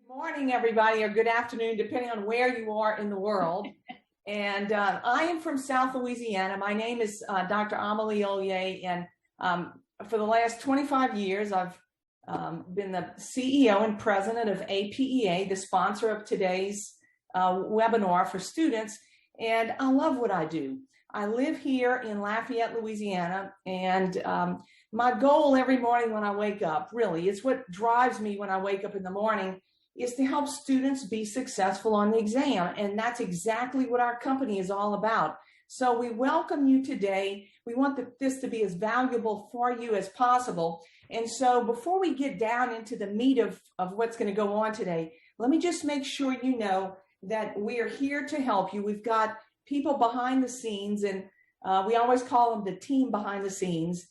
Morning, everybody, or good afternoon, depending on where you are in the world. And I am from South Louisiana. My name is Dr. Amelie Ollier, and for the last 25 years, I've been the CEO and president of APEA, the sponsor of today's webinar for students, and I love what I do. I live here in Lafayette, Louisiana, and my goal every morning when I wake up, really, it's what drives me when I wake up in the morning, is to help students be successful on the exam. And that's exactly what our company is all about. So we welcome you today. We want this to be as valuable for you as possible. And so before we get down into the meat of what's going to go on today, let me just make sure you know that we are here to help you. We've got people behind the scenes, and we always call them the team behind the scenes.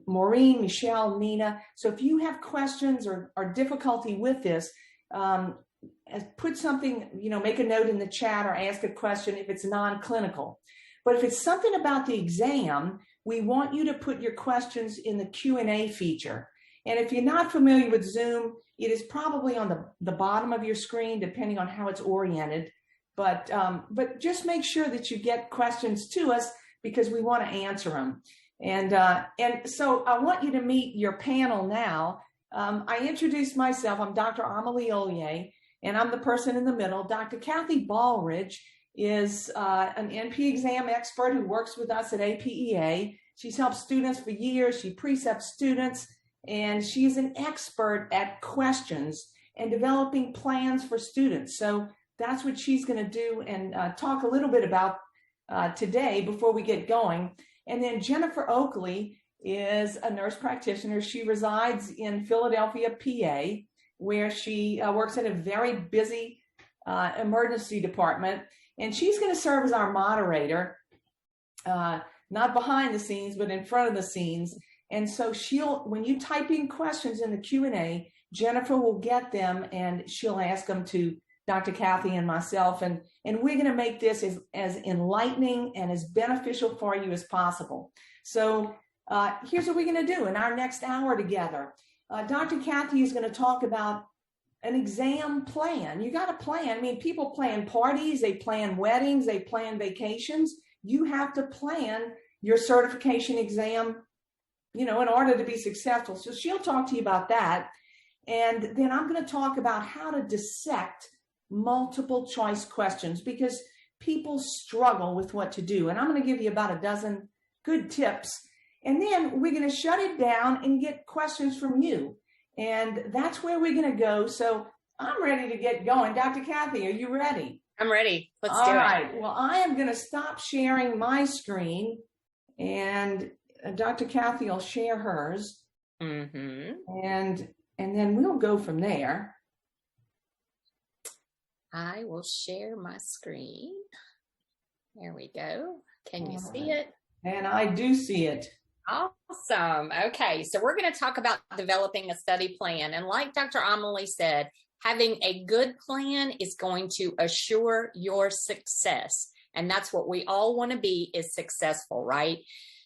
Maureen, Michelle, Nina. So if you have questions or difficulty with this, put something, make a note in the chat or ask a question if it's non-clinical. But if it's something about the exam, we want you to put your questions in the Q&A feature. And if you're not familiar with Zoom, it is probably on the bottom of your screen, depending on how it's oriented. But just make sure that you get questions to us because we want to answer them. And so I want you to meet your panel now. I introduced myself. I'm Dr. Amelie Ollier, and I'm the person in the middle. Dr. Kathy Ballridge is an NP exam expert who works with us at APEA. She's helped students for years. She precepts students, and she's an expert at questions and developing plans for students. So that's what she's going to do and talk a little bit about today before we get going. And then Jennifer Oakley is a nurse practitioner. She resides in Philadelphia, PA, where she works in a very busy emergency department. And she's going to serve as our moderator, not behind the scenes, but in front of the scenes. And so when you type in questions in the Q&A, Jennifer will get them and she'll ask them to Dr. Kathy and myself. And we're going to make this as enlightening and as beneficial for you as possible. So here's what we're going to do in our next hour together. Dr. Kathy is going to talk about an exam plan. You got to plan. I mean, people plan parties, they plan weddings, they plan vacations. You have to plan your certification exam, in order to be successful. So she'll talk to you about that. And then I'm going to talk about how to dissect multiple choice questions because people struggle with what to do. And I'm going to give you about a dozen good tips. And then we're going to shut it down and get questions from you. And that's where we're going to go. So I'm ready to get going. Dr. Kathy, are you ready? I'm ready. Let's do it. All right. Well, I am going to stop sharing my screen and Dr. Kathy will share hers. Mm-hmm. And then we'll go from there. I will share my screen. There we go. Can you see it? And I do see it. Awesome. Okay, so we're going to talk about developing a study plan. And like Dr. Amelie said, having a good plan is going to assure your success. And that's what we all want to be, is successful, right?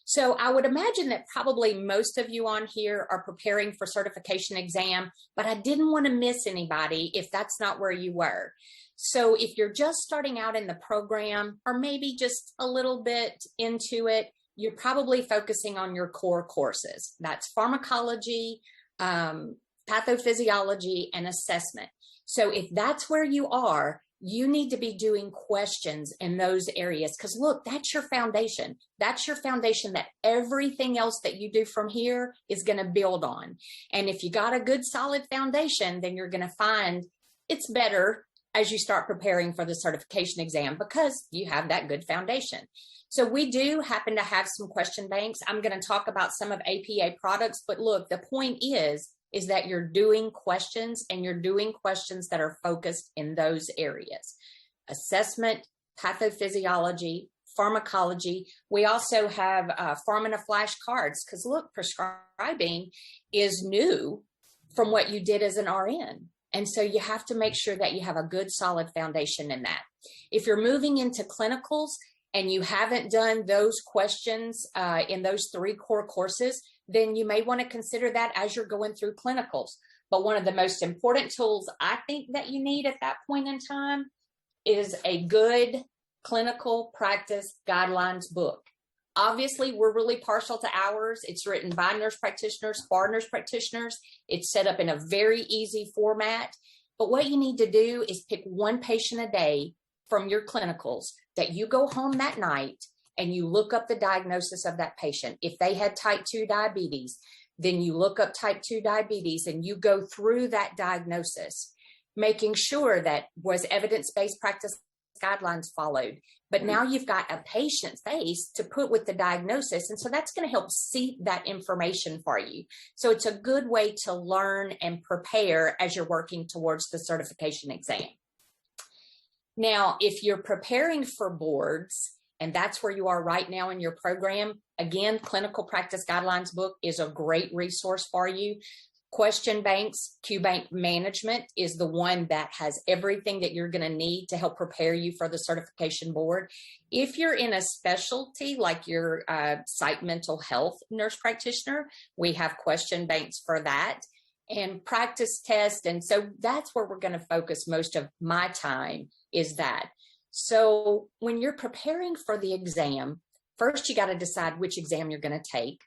So I would imagine that probably most of you on here are preparing for certification exam, but I didn't want to miss anybody if that's not where you were. So if you're just starting out in the program, or maybe just a little bit into it, you're probably focusing on your core courses. That's pharmacology, pathophysiology, and assessment. So if that's where you are, you need to be doing questions in those areas because look, that's your foundation. That's your foundation that everything else that you do from here is going to build on. And if you got a good solid foundation, then you're going to find it's better as you start preparing for the certification exam because you have that good foundation. So we do happen to have some question banks. I'm going to talk about some of APA products, but look, the point is that you're doing questions and you're doing questions that are focused in those areas. Assessment, pathophysiology, pharmacology. We also have Pharmina flashcards because look, prescribing is new from what you did as an RN. And so you have to make sure that you have a good solid foundation in that. If you're moving into clinicals and you haven't done those questions in those 3 core courses, then you may want to consider that as you're going through clinicals. But one of the most important tools I think that you need at that point in time is a good clinical practice guidelines book. Obviously, we're really partial to ours. It's written by nurse practitioners, for nurse practitioners. It's set up in a very easy format. But what you need to do is pick one patient a day from your clinicals that you go home that night and you look up the diagnosis of that patient. If they had type 2 diabetes, then you look up type 2 diabetes and you go through that diagnosis, making sure that was evidence-based practice guidelines followed. But now you've got a patient face to put with the diagnosis. And so that's going to help seep that information for you. So it's a good way to learn and prepare as you're working towards the certification exam. Now, if you're preparing for boards, and that's where you are right now in your program, again, Clinical Practice Guidelines book is a great resource for you. Question banks, QBank Management is the one that has everything that you're going to need to help prepare you for the certification board. If you're in a specialty like your psych mental health nurse practitioner, we have question banks for that and practice tests. And so that's where we're going to focus most of my time is that. So when you're preparing for the exam, first you got to decide which exam you're going to take.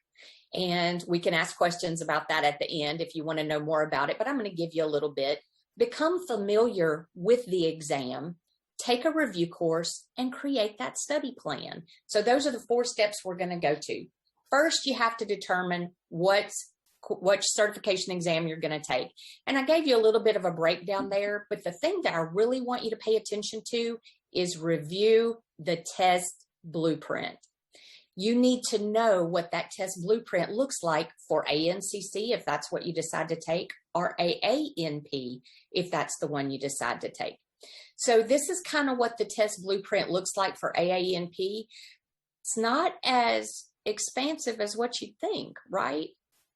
And we can ask questions about that at the end if you want to know more about it, but I'm going to give you a little bit. Become familiar with the exam, take a review course, and create that study plan. So those are the 4 steps we're going to go to. First, you have to determine what certification exam you're going to take. And I gave you a little bit of a breakdown there, but the thing that I really want you to pay attention to is review the test blueprint. You need to know what that test blueprint looks like for ANCC, if that's what you decide to take, or AANP, if that's the one you decide to take. So this is kind of what the test blueprint looks like for AANP. It's not as expansive as what you think, right?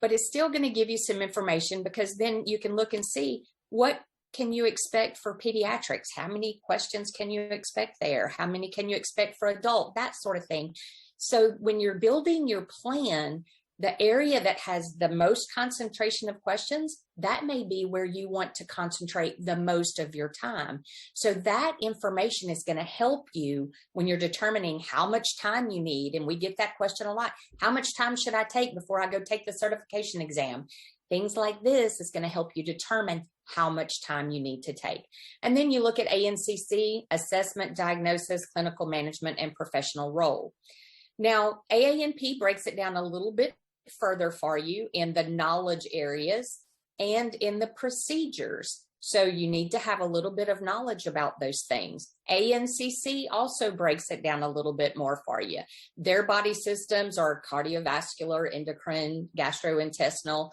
But it's still going to give you some information because then you can look and see what can you expect for pediatrics? How many questions can you expect there? How many can you expect for adult? That sort of thing. So when you're building your plan, the area that has the most concentration of questions, that may be where you want to concentrate the most of your time. So that information is going to help you when you're determining how much time you need. And we get that question a lot. How much time should I take before I go take the certification exam? Things like this is going to help you determine how much time you need to take. And then you look at ANCC, assessment, diagnosis, clinical management, and professional role. Now, AANP breaks it down a little bit further for you in the knowledge areas and in the procedures. So you need to have a little bit of knowledge about those things. ANCC also breaks it down a little bit more for you. Their body systems are cardiovascular, endocrine, gastrointestinal,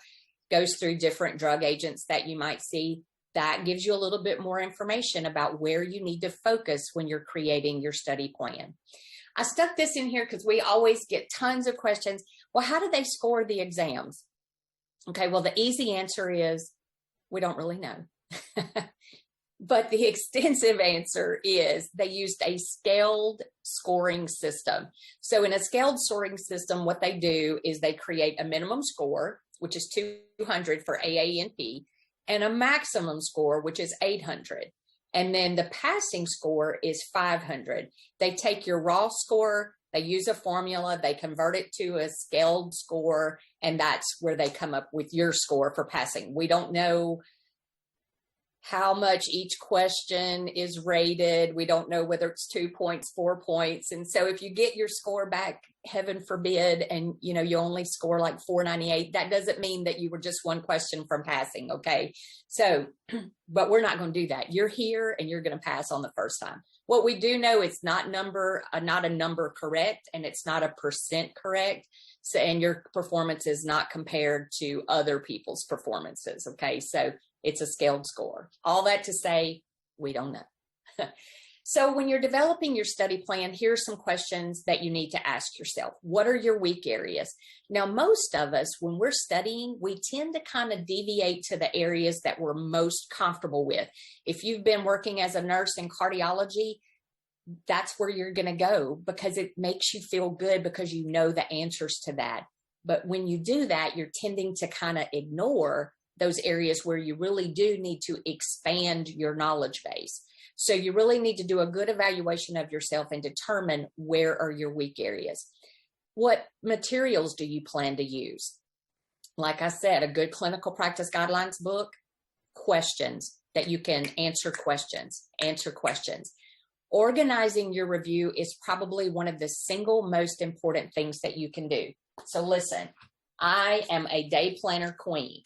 goes through different drug agents that you might see. That gives you a little bit more information about where you need to focus when you're creating your study plan. I stuck this in here because we always get tons of questions. Well, how do they score the exams? Okay, well, the easy answer is we don't really know. But the extensive answer is they used a scaled scoring system. So in a scaled scoring system, what they do is they create a minimum score, which is 200 for AANP, and a maximum score, which is 800. And then the passing score is 500. They take your raw score, they use a formula, they convert it to a scaled score, and that's where they come up with your score for passing. We don't know how much each question is rated. We don't know whether it's 2 points, 4 points. And so if you get your score back, heaven forbid, and you only score like 498, that doesn't mean that you were just one question from passing. Okay. So, but we're not going to do that. You're here and you're going to pass on the first time. What we do know, it's not a number correct, and it's not a percent correct. So, and your performance is not compared to other people's performances. Okay. So it's a scaled score. All that to say, we don't know. So when you're developing your study plan, here are some questions that you need to ask yourself. What are your weak areas? Now, most of us, when we're studying, we tend to kind of deviate to the areas that we're most comfortable with. If you've been working as a nurse in cardiology, that's where you're going to go because it makes you feel good because you know the answers to that. But when you do that, you're tending to kind of ignore those areas where you really do need to expand your knowledge base. So you really need to do a good evaluation of yourself and determine where are your weak areas. What materials do you plan to use? Like I said, a good clinical practice guidelines book, questions that you can answer questions. Organizing your review is probably one of the single most important things that you can do. So listen, I am a day planner queen.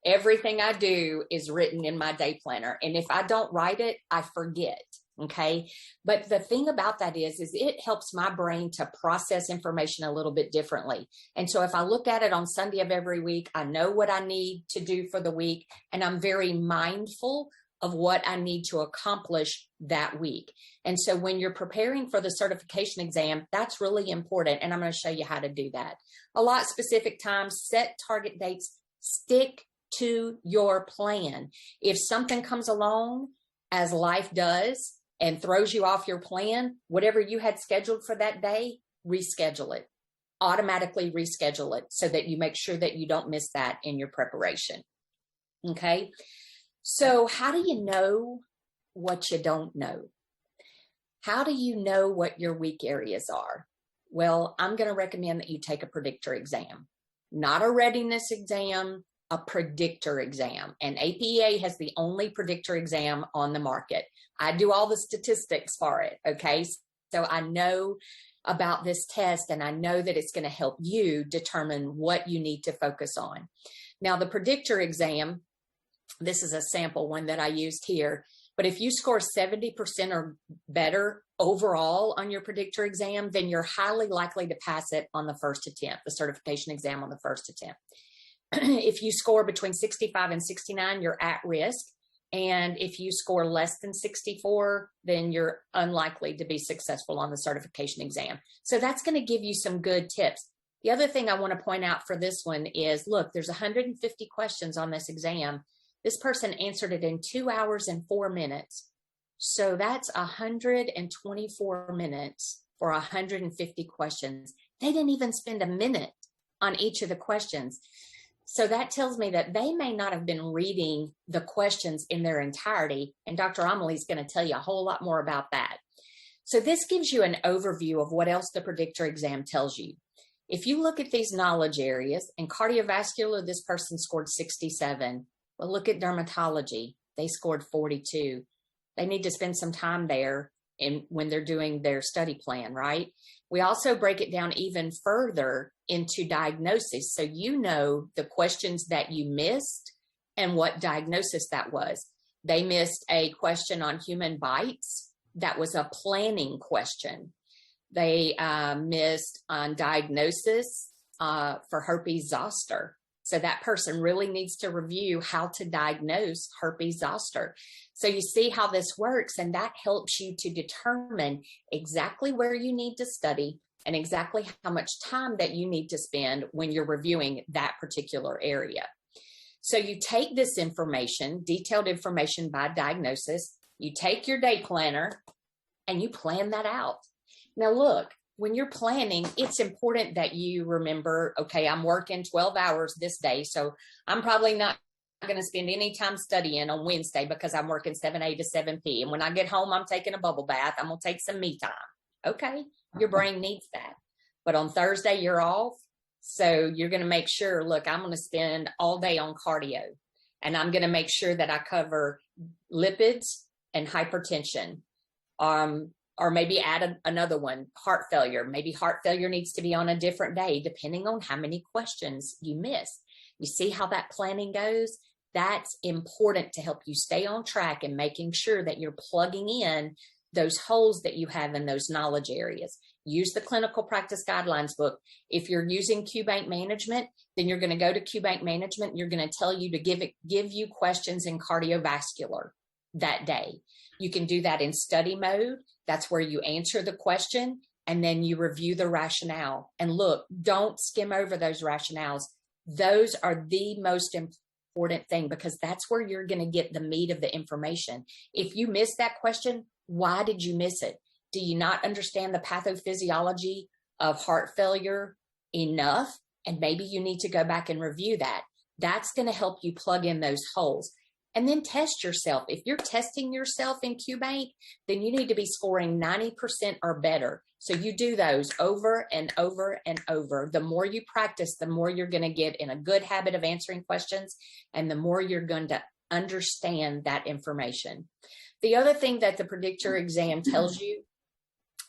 Everything I do is written in my day planner. And if I don't write it, I forget. Okay. But the thing about that is it helps my brain to process information a little bit differently. And so if I look at it on Sunday of every week, I know what I need to do for the week, and I'm very mindful of what I need to accomplish that week. And so when you're preparing for the certification exam, that's really important. And I'm going to show you how to do that. Allot specific times, set target dates, stick to your plan. If something comes along, as life does, and throws you off your plan, whatever you had scheduled for that day, reschedule it. Automatically reschedule it so that you make sure that you don't miss that in your preparation. Okay? So how do you know what you don't know? How do you know what your weak areas are? Well, I'm going to recommend that you take a predictor exam, not a readiness exam, a predictor exam. And APEA has the only predictor exam on the market. I do all the statistics for it. Okay. So I know about this test, and I know that it's going to help you determine what you need to focus on. Now, the predictor exam, this is a sample one that I used here, but if you score 70% or better overall on your predictor exam, then you're highly likely to pass it on the first attempt, the certification exam on the first attempt. If you score between 65 and 69, you're at risk. And if you score less than 64, then you're unlikely to be successful on the certification exam. So that's going to give you some good tips. The other thing I want to point out for this one is, look, there's 150 questions on this exam. This person answered it in 2 hours and 4 minutes. So that's 124 minutes for 150 questions. They didn't even spend a minute on each of the questions. So that tells me that they may not have been reading the questions in their entirety. And Dr. Amelie is going to tell you a whole lot more about that. So this gives you an overview of what else the predictor exam tells you. If you look at these knowledge areas, in cardiovascular, this person scored 67. Well, look at dermatology. They scored 42. They need to spend some time there when they're doing their study plan, right? We also break it down even further into diagnosis. So you know the questions that you missed and what diagnosis that was. They missed a question on human bites. That was a planning question. They missed on diagnosis for herpes zoster. So that person really needs to review how to diagnose herpes zoster. So you see how this works, and that helps you to determine exactly where you need to study and exactly how much time that you need to spend when you're reviewing that particular area. So you take this information, detailed information by diagnosis, you take your day planner and you plan that out. Now look, when you're planning, it's important that you remember, okay, I'm working 12 hours this day, so I'm probably not going to spend any time studying on Wednesday because I'm working 7 a to 7 p. And when I get home, I'm taking a bubble bath. I'm going to take some me time. Okay, your brain needs that. But on Thursday, you're off. So you're going to make sure, look, I'm going to spend all day on cardio. And I'm going to make sure that I cover lipids and hypertension. Or maybe add another one, heart failure. Maybe heart failure needs to be on a different day, depending on how many questions you miss. You see how that planning goes? That's important to help you stay on track and making sure that you're plugging in those holes that you have in those knowledge areas. Use the clinical practice guidelines book. If you're using QBank management, then you're going to go to QBank management. And you're going to tell you to give you questions in cardiovascular that day. You can do that in study mode. That's where you answer the question and then you review the rationale. And look, don't skim over those rationales. Those are the most important thing because that's where you're going to get the meat of the information. If you miss that question, why did you miss it? Do you not understand the pathophysiology of heart failure enough? And maybe you need to go back and review that. That's going to help you plug in those holes. And then test yourself. If you're testing yourself in QBank, then you need to be scoring 90% or better. So you do those over and over and over. The more you practice, the more you're going to get in a good habit of answering questions, and the more you're going to understand that information. The other thing that the predictor exam tells you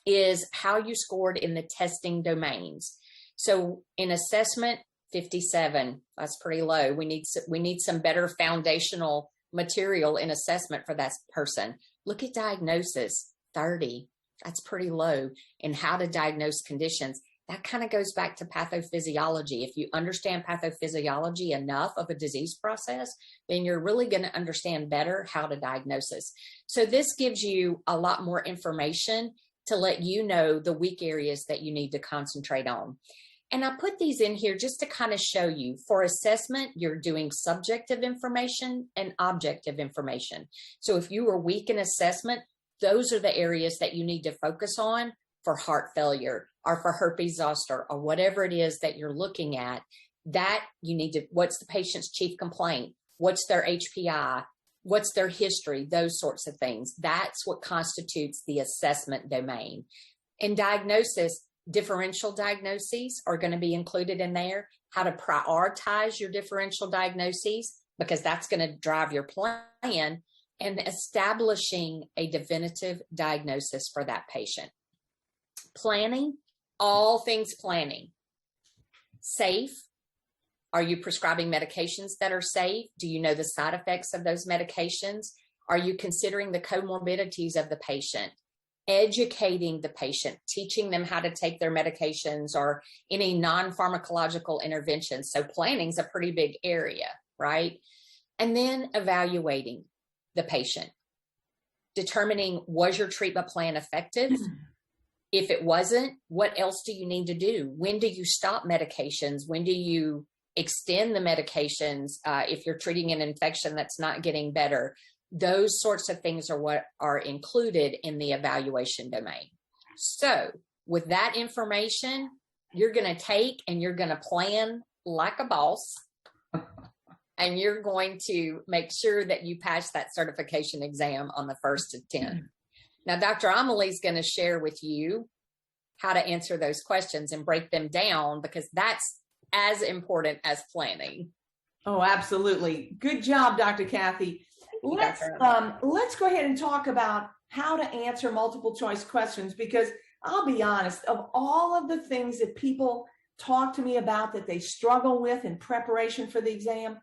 is how you scored in the testing domains. So in assessment, 57, that's pretty low. We need some better foundational material in assessment for that person. Look at diagnosis, 30, that's pretty low. In how to diagnose conditions, that kind of goes back to pathophysiology. If you understand pathophysiology enough of a disease process, then you're really going to understand better how to diagnose this. So this gives you a lot more information to let you know the weak areas that you need to concentrate on. And I put these in here just to kind of show you. For assessment, you're doing subjective information and objective information. So if you were weak in assessment, those are the areas that you need to focus on for heart failure or for herpes zoster or whatever it is that you're looking at. That you need to, what's the patient's chief complaint? What's their HPI? What's their history? Those sorts of things. That's what constitutes the assessment domain. In diagnosis, differential diagnoses are going to be included in there. How to prioritize your differential diagnoses, because that's going to drive your plan, and establishing a definitive diagnosis for that patient. Planning, all things planning. Safe. Are you prescribing medications that are safe? Do you know the side effects of those medications? Are you considering the comorbidities of the patient? Educating the patient, teaching them how to take their medications or any non-pharmacological interventions. So planning is a pretty big area, right? And then evaluating the patient, determining, was your treatment plan effective? If it wasn't, what else do you need to do? When do you stop medications? When do you extend the medications if you're treating an infection that's not getting better? Those sorts of things are what are included in the evaluation domain. So with that information, you're going to take and you're going to plan like a boss, and you're going to make sure that you pass that certification exam on the first attempt. Now, Dr. Amelie is going to share with you how to answer those questions and break them down, because that's as important as planning. Oh, absolutely. Good job, Dr. Kathy. Let's go ahead and talk about how to answer multiple choice questions, because I'll be honest, of all of the things that people talk to me about that they struggle with in preparation for the exam,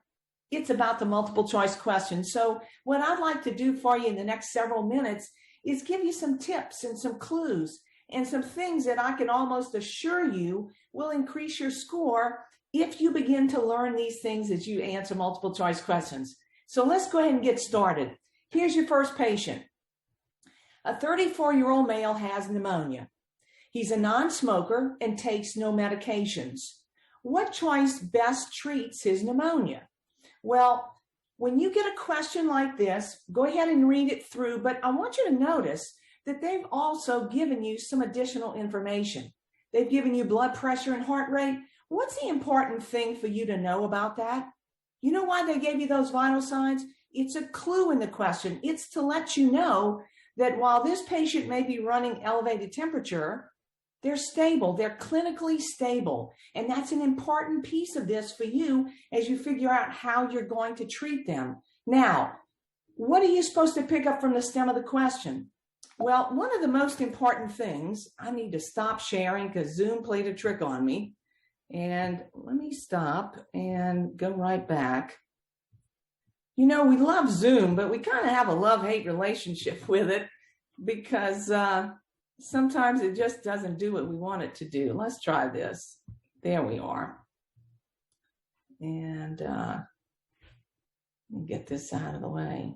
it's about the multiple choice questions. So what I'd like to do for you in the next several minutes is give you some tips and some clues and some things that I can almost assure you will increase your score if you begin to learn these things as you answer multiple choice questions. So let's go ahead and get started. Here's your first patient. A 34-year-old male has pneumonia. He's a non-smoker and takes no medications. What choice best treats his pneumonia? Well, when you get a question like this, go ahead and read it through, but I want you to notice that they've also given you some additional information. They've given you blood pressure and heart rate. What's the important thing for you to know about that? You know why they gave you those vital signs? It's a clue in the question. It's to let you know that while this patient may be running elevated temperature, they're stable, they're clinically stable. And that's an important piece of this for you as you figure out how you're going to treat them. Now, what are you supposed to pick up from the stem of the question? Well, one of the most important things, I need to stop sharing because Zoom played a trick on me. And let me stop and go right back. You know, we love Zoom, but we kind of have a love-hate relationship with it because sometimes it just doesn't do what we want it to do. Let's try this. There we are. And let me get this out of the way.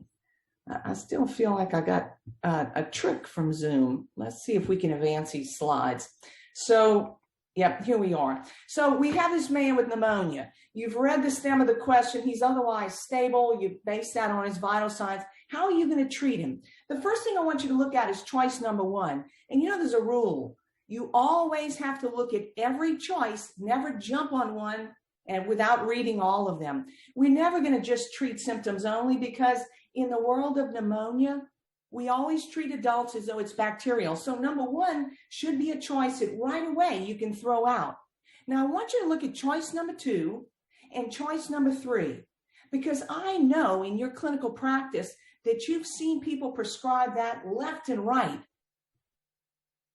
I still feel like I got a trick from Zoom. Let's see if we can advance these slides. So, yep, here we are. So we have this man with pneumonia. You've read the stem of the question. He's otherwise stable. You base that on his vital signs. How are you going to treat him? The first thing I want you to look at is choice number one. And you know, there's a rule. You always have to look at every choice, never jump on one and without reading all of them. We're never going to just treat symptoms only, because in the world of pneumonia, we always treat adults as though it's bacterial. So number one should be a choice that right away you can throw out. Now, I want you to look at choice number 2 and choice number 3, because I know in your clinical practice that you've seen people prescribe that left and right.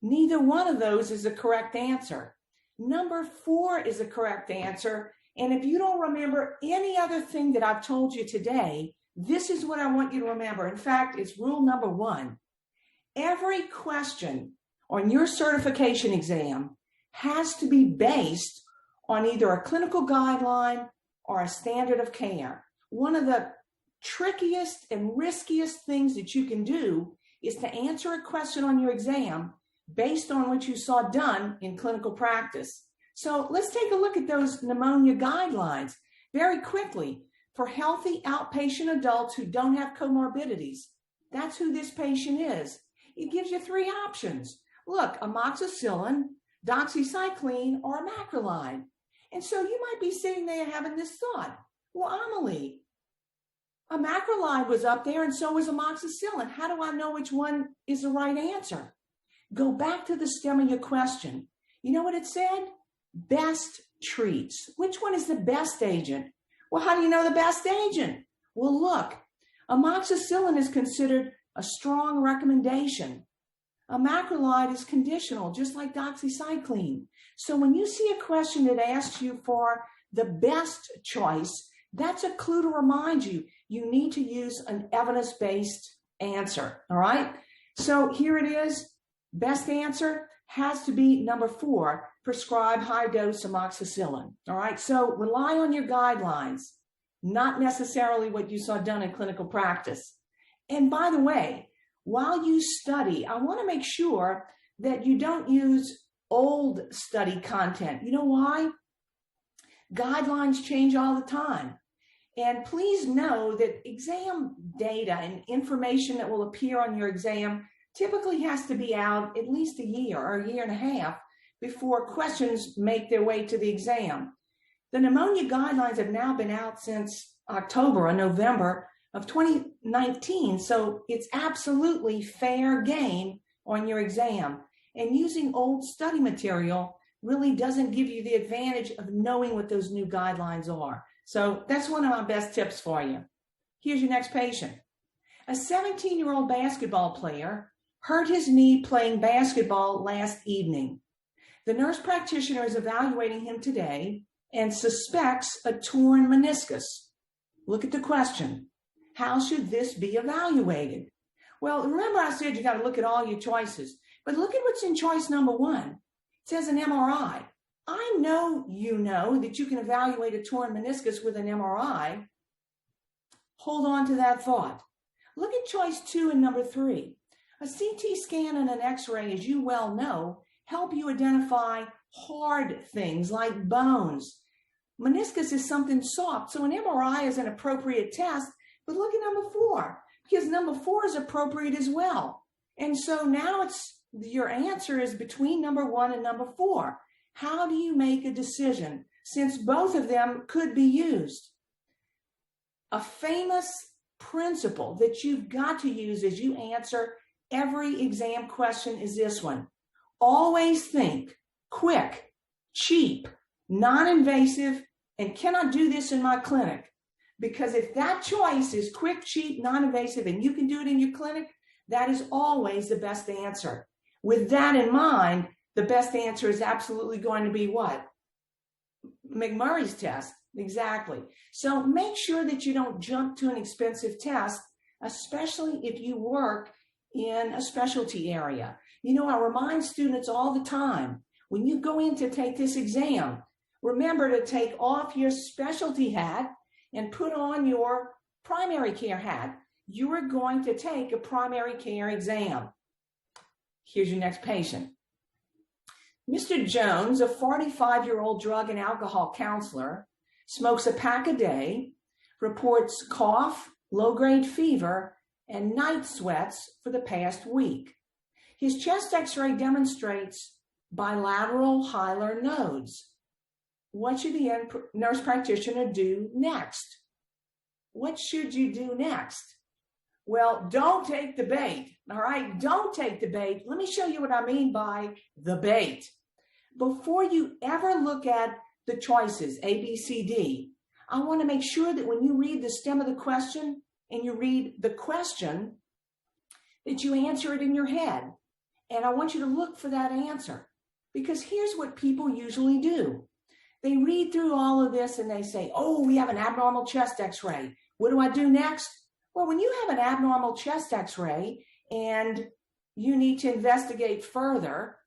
Neither one of those is the correct answer. Number 4 is the correct answer. And if you don't remember any other thing that I've told you today, this is what I want you to remember. In fact, it's rule number 1. Every question on your certification exam has to be based on either a clinical guideline or a standard of care. One of the trickiest and riskiest things that you can do is to answer a question on your exam based on what you saw done in clinical practice. So let's take a look at those pneumonia guidelines very quickly. For healthy outpatient adults who don't have comorbidities, that's who this patient is. It gives you 3 options. Look, amoxicillin, doxycycline, or macrolide. And so you might be sitting there having this thought, well, Amelie, a macrolide was up there and so was amoxicillin. How do I know which one is the right answer? Go back to the stem of your question. You know what it said? Best treats. Which one is the best agent? Well, how do you know the best agent? Well, look, amoxicillin is considered a strong recommendation. A macrolide is conditional, just like doxycycline. So when you see a question that asks you for the best choice, that's a clue to remind you, you need to use an evidence-based answer, all right? So here it is. Best answer has to be number 4, prescribe high-dose amoxicillin, all right? So rely on your guidelines, not necessarily what you saw done in clinical practice. And by the way, while you study, I want to make sure that you don't use old study content. You know why? Guidelines change all the time. And please know that exam data and information that will appear on your exam typically has to be out at least a year or a year and a half before questions make their way to the exam. The pneumonia guidelines have now been out since October or November of 2019, so it's absolutely fair game on your exam. And using old study material really doesn't give you the advantage of knowing what those new guidelines are. So that's one of my best tips for you. Here's your next patient. A 17-year-old basketball player hurt his knee playing basketball last evening. The nurse practitioner is evaluating him today and suspects a torn meniscus. Look at the question. How should this be evaluated? Well, remember I said you got to look at all your choices, but look at what's in choice number 1. It says an MRI. I know you know that you can evaluate a torn meniscus with an MRI. Hold on to that thought. Look at choice 2 and number 3. A CT scan and an X-ray, as you well know, help you identify hard things like bones. Meniscus is something soft, so an MRI is an appropriate test, but look at number 4, because number 4 is appropriate as well. And so now your answer is between number 1 and number 4. How do you make a decision, since both of them could be used? A famous principle that you've got to use as you answer every exam question is this one. Always think quick, cheap, non-invasive, and cannot do this in my clinic. Because if that choice is quick, cheap, non-invasive, and you can do it in your clinic, that is always the best answer. With that in mind, the best answer is absolutely going to be what? McMurray's test. Exactly. So make sure that you don't jump to an expensive test, especially if you work in a specialty area. You know, I remind students all the time, when you go in to take this exam, remember to take off your specialty hat and put on your primary care hat. You are going to take a primary care exam. Here's your next patient. Mr. Jones, a 45-year-old drug and alcohol counselor, smokes a pack a day, reports cough, low-grade fever, and night sweats for the past week. His chest x-ray demonstrates bilateral hilar nodes. what should the nurse practitioner do next? What should you do next? Well, don't take the bait, all right? Don't take the bait. Let me show you what I mean by the bait. Before you ever look at the choices, A, B, C, D, I want to make sure that when you read the stem of the question and you read the question, that you answer it in your head. And I want you to look for that answer, because here's what people usually do. They read through all of this and they say, oh, we have an abnormal chest x-ray. What do I do next? Well, when you have an abnormal chest x-ray and you need to investigate further,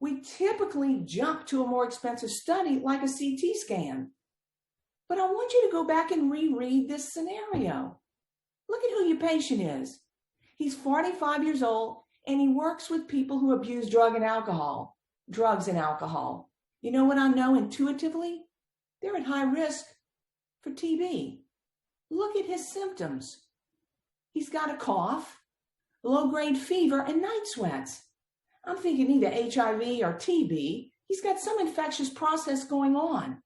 we typically jump to a more expensive study like a CT scan. But I want you to go back and reread this scenario. Look at who your patient is. He's 45 years old and he works with people who abuse drugs and alcohol. You know what I know intuitively? They're at high risk for TB. Look at his symptoms. He's got a cough, low-grade fever, and night sweats. I'm thinking either HIV or TB. He's got some infectious process going on.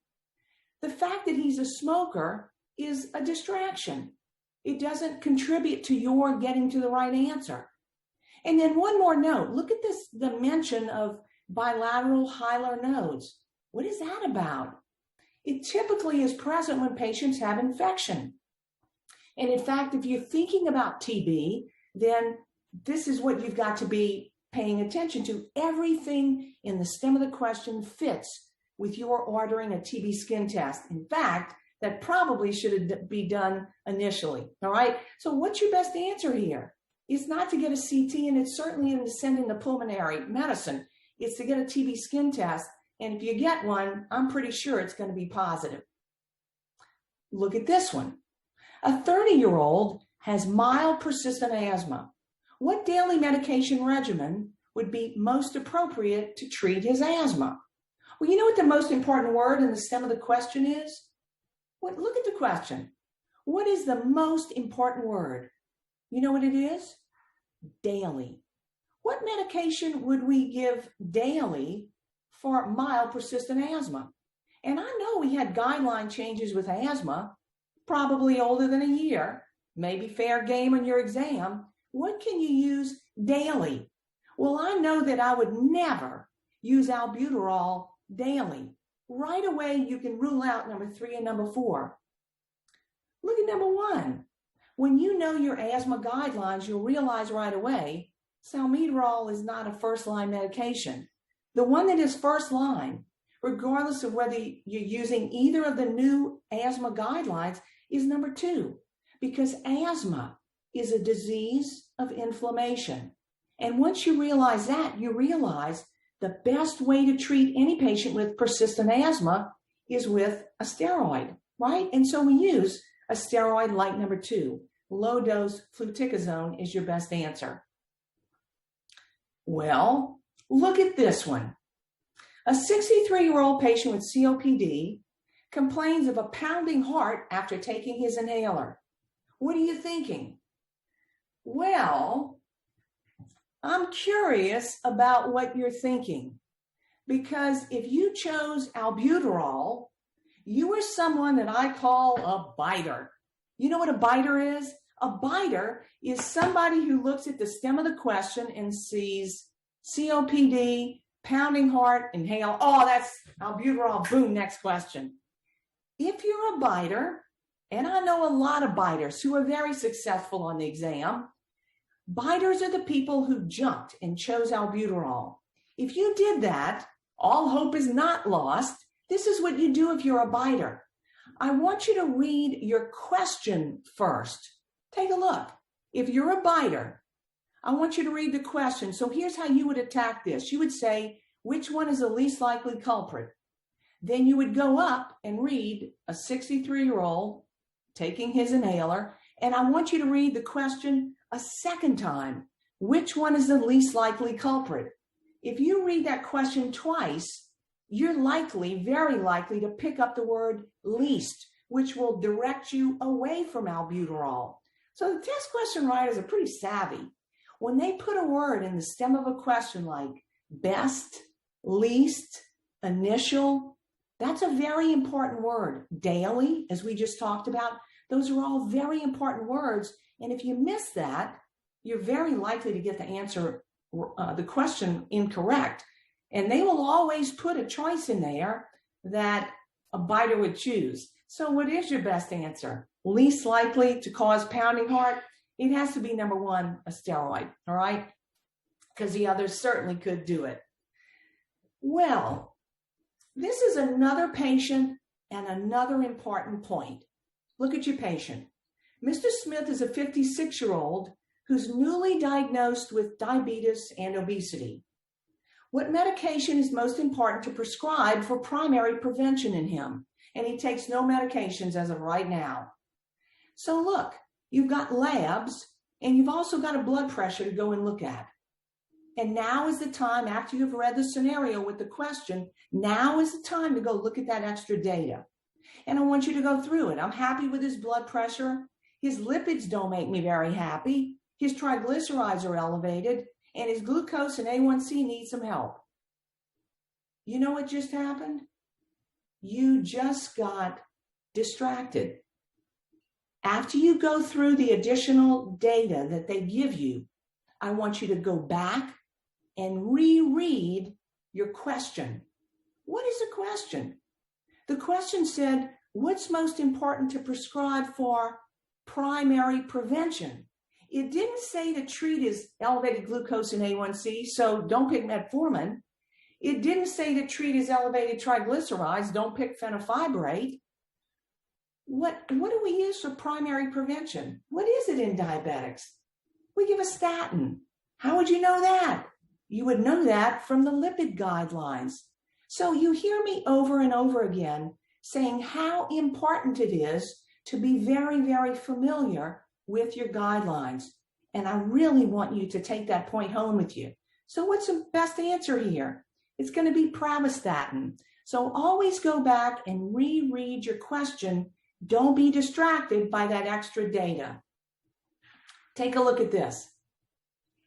The fact that he's a smoker is a distraction. It doesn't contribute to your getting to the right answer. And then one more note. Look at this dimension of bilateral hilar nodes. What is that about? It typically is present when patients have infection. And in fact, if you're thinking about TB, then this is what you've got to be paying attention to. Everything in the stem of the question fits with your ordering a TB skin test. In fact, that probably should be done initially. All right. So what's your best answer here? It's not to get a CT, and it's certainly isn't to send in the pulmonary medicine. It's to get a TB skin test. And if you get one, I'm pretty sure it's going to be positive. Look at this one. A 30-year-old has mild persistent asthma. What daily medication regimen would be most appropriate to treat his asthma? Well, you know what the most important word in the stem of the question is? Look at the question. What is the most important word? You know what it is? Daily. What medication would we give daily for mild persistent asthma? And I know we had guideline changes with asthma, probably older than a year, maybe fair game on your exam. What can you use daily? Well, I know that I would never use albuterol daily. Right away, you can rule out number 3 and number 4. Look at number 1. When you know your asthma guidelines, you'll realize right away, salmeterol is not a first-line medication. The one that is first line, regardless of whether you're using either of the new asthma guidelines, is number 2, because asthma is a disease of inflammation. And once you realize that, you realize the best way to treat any patient with persistent asthma is with a steroid, right? And so we use a steroid like number 2. Low-dose fluticasone is your best answer. Well, look at this one. A 63-year-old patient with COPD complains of a pounding heart after taking his inhaler. What are you thinking? Well, I'm curious about what you're thinking, because if you chose albuterol, you are someone that I call a biter. You know what a biter is? A biter is somebody who looks at the stem of the question and sees COPD, pounding heart, inhale. Oh, that's albuterol. Boom, next question. If you're a biter, and I know a lot of biters who are very successful on the exam, biters are the people who jumped and chose albuterol. If you did that, all hope is not lost. This is what you do if you're a biter. I want you to read your question first. Take a look. If you're a biter, I want you to read the question. So here's how you would attack this. You would say, which one is the least likely culprit? Then you would go up and read a 63-year-old taking his inhaler. And I want you to read the question a second time. Which one is the least likely culprit? If you read that question twice, you're likely, very likely, to pick up the word least, which will direct you away from albuterol. So the test question writers are pretty savvy. When they put a word in the stem of a question like best, least, initial, That's a very important word. Daily, as we just talked about, those are all very important words. And if you miss that, you're very likely to get the answer, the question incorrect. And they will always put a choice in there that a biter would choose. So what is your best answer? Least likely to cause pounding heart? It has to be number one, a steroid, all right? Because the others certainly could do it. Well, this is another patient and another important point. Look at your patient. Mr. Smith is a 56-year-old who's newly diagnosed with diabetes and obesity. What medication is most important to prescribe for primary prevention in him? And he takes no medications as of right now. So look, you've got labs and you've also got a blood pressure to go and look at. And now is the time, after you've read the scenario with the question, now is the time to go look at that extra data. And I want you to go through it. I'm happy with his blood pressure. His lipids don't make me very happy. His triglycerides are elevated, and his glucose and A1C need some help. You know what just happened? You just got distracted. After you go through the additional data that they give you, I want you to go back and reread your question. What is the question? The question said, what's most important to prescribe for primary prevention? It didn't say to treat his elevated glucose and A1C, so don't pick metformin. It didn't say to treat his elevated triglycerides, don't pick fenofibrate. What do we use for primary prevention? What is it in diabetics? We give a statin. How would you know that? You would know that from the lipid guidelines. So you hear me over and over again saying how important it is to be very, very familiar with your guidelines. And I really want you to take that point home with you. So what's the best answer here? It's going to be pravastatin. So always go back and reread your question. Don't be distracted by that extra data. Take a look at this.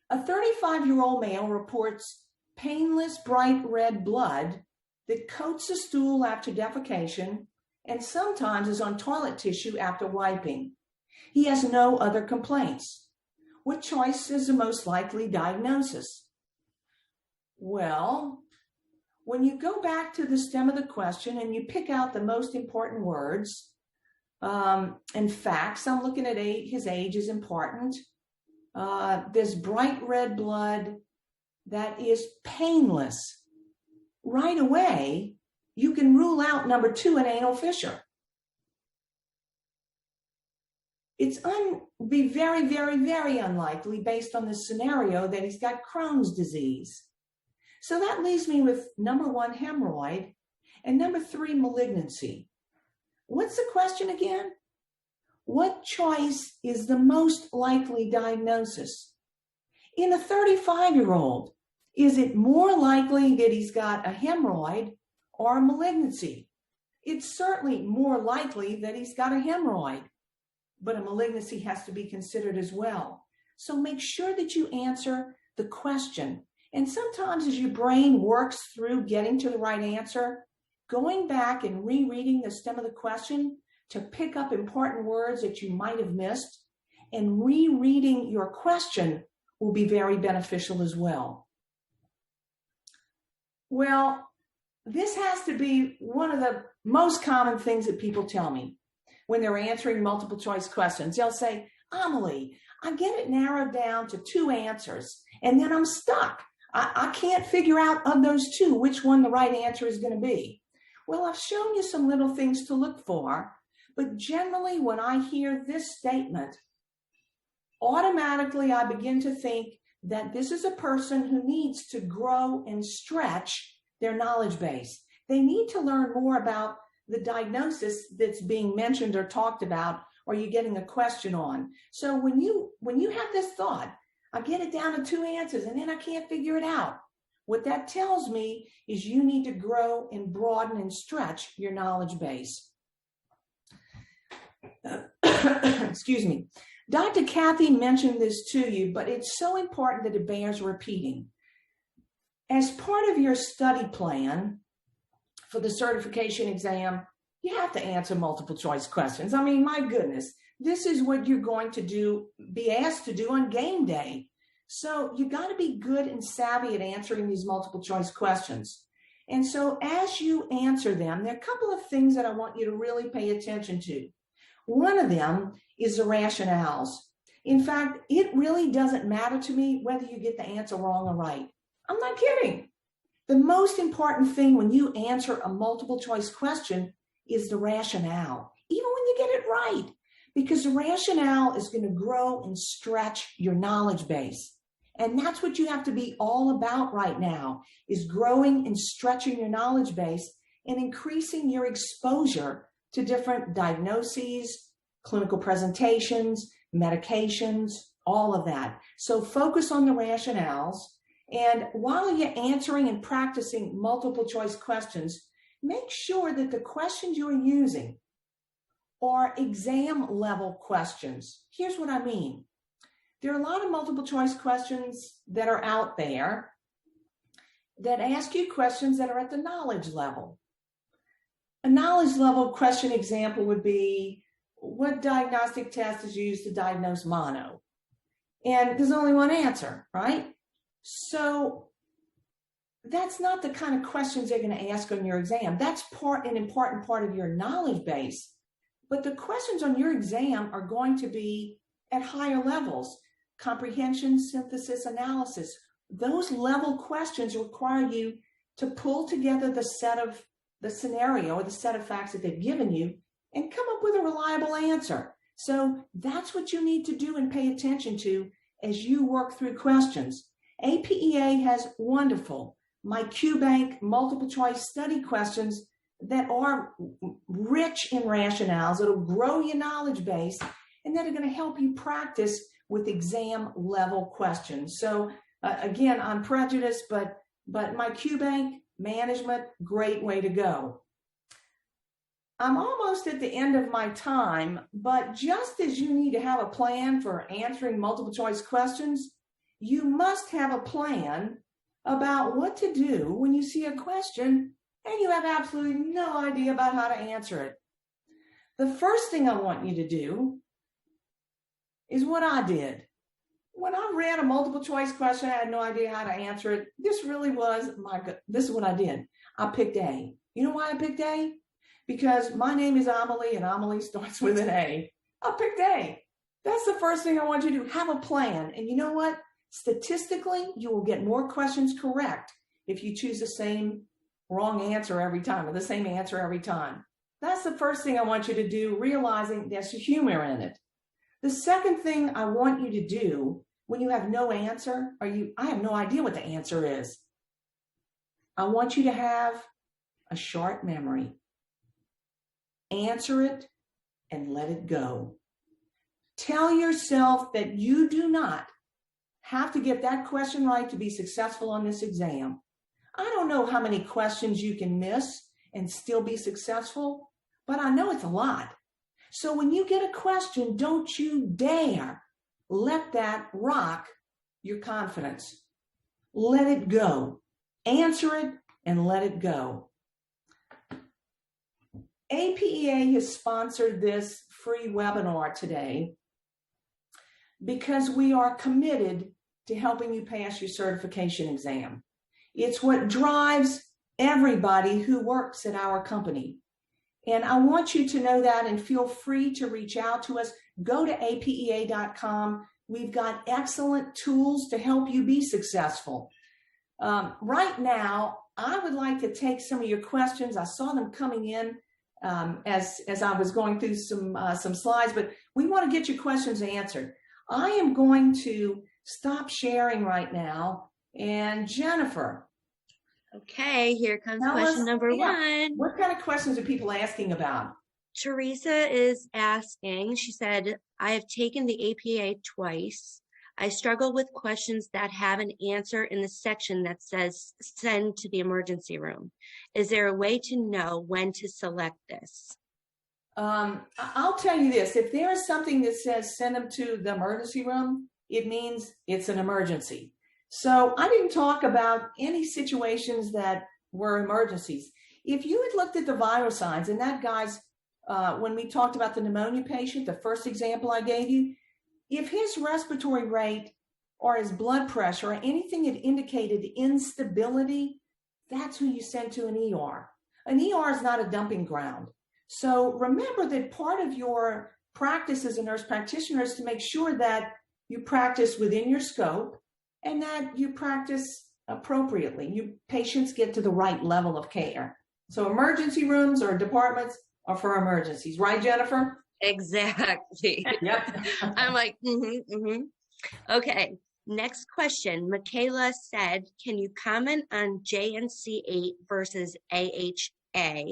A 35-year-old male reports painless bright red blood that coats the stool after defecation and sometimes is on toilet tissue after wiping. He has no other complaints. What choice is the most likely diagnosis? Well, when you go back to the stem of the question and you pick out the most important words, and facts, I'm looking at his age is important. There's bright red blood that is painless. Right away, you can rule out number 2, an anal fissure. It's be very, very, very unlikely based on this scenario that he's got Crohn's disease. So that leaves me with number 1, hemorrhoid, and number 3, malignancy. What's the question again? What choice is the most likely diagnosis? In a 35-year-old, is it more likely that he's got a hemorrhoid or a malignancy? It's certainly more likely that he's got a hemorrhoid, but a malignancy has to be considered as well. So make sure that you answer the question. And sometimes as your brain works through getting to the right answer, going back and rereading the stem of the question to pick up important words that you might have missed and rereading your question will be very beneficial as well. Well, this has to be one of the most common things that people tell me when they're answering multiple choice questions. They'll say, Amelie, I get it narrowed down to 2 answers, and then I'm stuck. I can't figure out of those 2 which one the right answer is going to be. Well, I've shown you some little things to look for, but generally when I hear this statement, automatically I begin to think that this is a person who needs to grow and stretch their knowledge base. They need to learn more about the diagnosis that's being mentioned or talked about, or you're getting a question on. So when you have this thought, I get it down to 2 answers and then I can't figure it out. What that tells me is you need to grow and broaden and stretch your knowledge base. Excuse me. Dr. Kathy mentioned this to you, but it's so important that it bears repeating. As part of your study plan, for the certification exam, you have to answer multiple choice questions. I mean, my goodness, this is what you're going to be asked to do on game day. So you got to be good and savvy at answering these multiple choice questions. And so as you answer them, there are a couple of things that I want you to really pay attention to. One of them is the rationales. In fact, it really doesn't matter to me whether you get the answer wrong or right. I'm not kidding. The most important thing when you answer a multiple choice question is the rationale, even when you get it right, because the rationale is going to grow and stretch your knowledge base. And that's what you have to be all about right now, is growing and stretching your knowledge base and increasing your exposure to different diagnoses, clinical presentations, medications, all of that. So focus on the rationales. And while you're answering and practicing multiple choice questions, make sure that the questions you're using are exam level questions. Here's what I mean. There are a lot of multiple choice questions that are out there that ask you questions that are at the knowledge level. A knowledge level question example would be, what diagnostic test is used to diagnose mono? And there's only one answer, right? So that's not the kind of questions they're going to ask on your exam. That's an important part of your knowledge base. But the questions on your exam are going to be at higher levels. Comprehension, synthesis, analysis. Those level questions require you to pull together the scenario or the set of facts that they've given you and come up with a reliable answer. So that's what you need to do and pay attention to as you work through questions. APEA has wonderful MyQBank multiple choice study questions that are rich in rationales, that'll grow your knowledge base, and that are going to help you practice with exam level questions. So again, I'm prejudiced, but MyQBank management, great way to go. I'm almost at the end of my time, but just as you need to have a plan for answering multiple choice questions, you must have a plan about what to do when you see a question and you have absolutely no idea about how to answer it. The first thing I want you to do is what I did. When I read a multiple choice question, I had no idea how to answer it. This is what I did. I picked A. You know why I picked A? Because my name is Amelie and Amelie starts with an A. I picked A. That's the first thing I want you to do. Have a plan. And you know what? Statistically, you will get more questions correct if you choose the same wrong answer every time or the same answer every time. That's the first thing I want you to do, realizing there's humor in it. The second thing I want you to do when you have no answer, I have no idea what the answer is. I want you to have a short memory. Answer it and let it go. Tell yourself that you do not have to get that question right to be successful on this exam. I don't know how many questions you can miss and still be successful, but I know it's a lot. So when you get a question, don't you dare let that rock your confidence. Let it go. Answer it and let it go. APEA has sponsored this free webinar today because we are committed to helping you pass your certification exam. It's what drives everybody who works at our company. And I want you to know that, and feel free to reach out to us. Go to apea.com. We've got excellent tools to help you be successful. Right now, I would like to take some of your questions. I saw them coming in as I was going through some slides, but we want to get your questions answered. I am going to stop sharing right now. And Jennifer. Okay, here comes question number one. What kind of questions are people asking about? Teresa is asking, she said, I have taken the APA twice. I struggle with questions that have an answer in the section that says send to the emergency room. Is there a way to know when to select this? I'll tell you this. If there is something that says send them to the emergency room, it means it's an emergency. So I didn't talk about any situations that were emergencies. If you had looked at the vital signs, and that, guys, when we talked about the pneumonia patient, the first example I gave you, if his respiratory rate or his blood pressure or anything that indicated instability, that's who you send to an ER. An ER is not a dumping ground. So remember that part of your practice as a nurse practitioner is to make sure that you practice within your scope and that you practice appropriately. You patients get to the right level of care. So emergency rooms or departments are for emergencies, right, Jennifer? Exactly. Yep. I'm like, Okay, next question. Michaela said, can you comment on JNC8 versus AHA?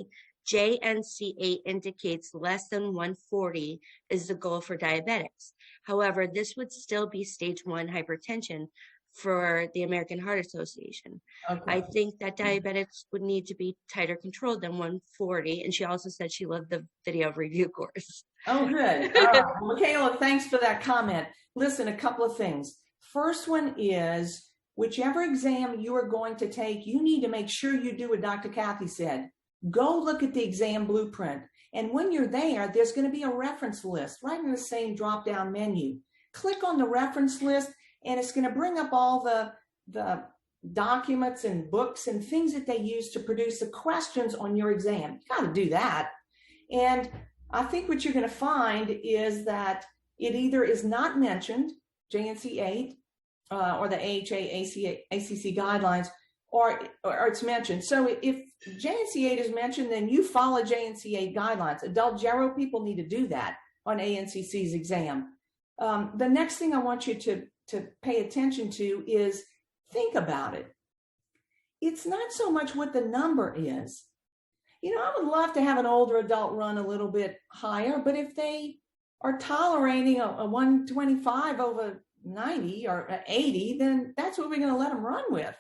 JNC8 indicates less than 140 is the goal for diabetics. However, this would still be stage 1 hypertension for the American Heart Association. Okay. I think that diabetics would need to be tighter controlled than 140. And she also said she loved the video review course. Oh, good. Well, Michaela, thanks for that comment. Listen, a couple of things. First one is, whichever exam you are going to take, you need to make sure you do what Dr. Kathy said. Go look at the exam blueprint. And when you're there, there's going to be a reference list right in the same drop-down menu. Click on the reference list, and it's going to bring up all the documents and books and things that they use to produce the questions on your exam. You got to do that. And I think what you're going to find is that it either is not mentioned, JNC8, or the AHA, ACC guidelines, or it's mentioned. So if JNC8 is mentioned, then you follow JNC8 guidelines. Adult Gero people need to do that on ANCC's exam. The next thing I want you to pay attention to is think about it. It's not so much what the number is. You know, I would love to have an older adult run a little bit higher, but if they are tolerating a 125 over 90 or 80, then that's what we're going to let them run with.